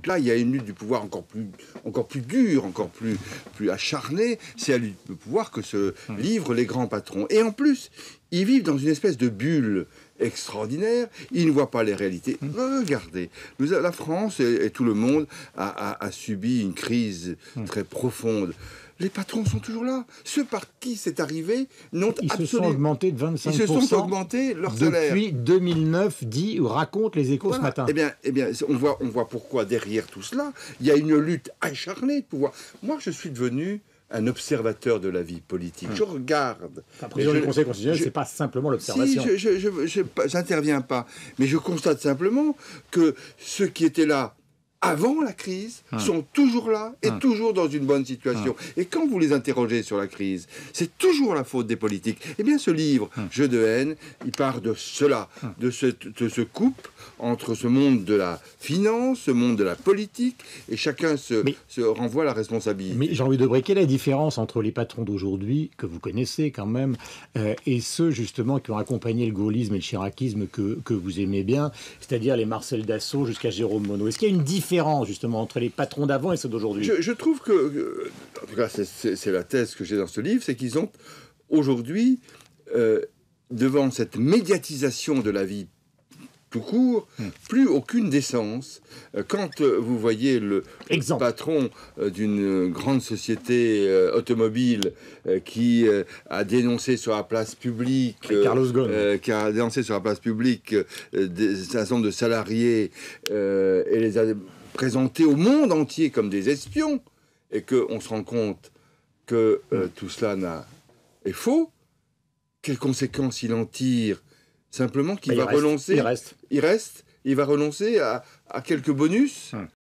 là, il y a une lutte du pouvoir encore plus dure, encore plus acharnée. C'est à la lutte du pouvoir que se livrent les grands patrons. Et en plus, ils vivent dans une espèce de bulle extraordinaire. Ils ne voient pas les réalités. Regardez, la France et tout le monde a subi une crise très profonde. Les patrons sont toujours là. Ceux par qui c'est arrivé n'ont absolument... Ils se sont augmentés de 25%. Ils se sont augmentés leur salaire. Depuis 2009, racontent les Échos ce matin. Eh bien, on voit pourquoi derrière tout cela, il y a une lutte acharnée de pouvoir. Moi, je suis devenu un observateur de la vie politique. Je regarde. La président du Conseil constitutionnel, c'est pas simplement l'observation. Si, je n'interviens pas. Mais je constate simplement que ceux qui étaient là avant la crise, sont toujours là et toujours dans une bonne situation. Et quand vous les interrogez sur la crise, c'est toujours la faute des politiques. Eh bien, ce livre, Jeux de haine, il part de cela, de ce couple entre ce monde de la finance, ce monde de la politique, et chacun se renvoie la responsabilité. Mais Jean-Louis Debré, quelle est la différence entre les patrons d'aujourd'hui, que vous connaissez quand même, et ceux justement qui ont accompagné le gaullisme et le chiracisme que vous aimez bien, c'est-à-dire les Marcel Dassault jusqu'à Jérôme Monod? Est-ce qu'il y a une différence justement entre les patrons d'avant et ceux d'aujourd'hui? Je trouve que, en tout cas c'est la thèse que j'ai dans ce livre, c'est qu'ils ont aujourd'hui, devant cette médiatisation de la vie tout court, plus aucune décence. Quand vous voyez le patron d'une grande société automobile qui a dénoncé sur la place publique, Carlos Ghosn, qui a dénoncé sur la place publique un certain nombre de salariés et les a présentés au monde entier comme des espions, et qu'on se rend compte que tout cela est faux, quelles conséquences il en tire? Simplement qu'il va renoncer. Il va renoncer à quelques bonus.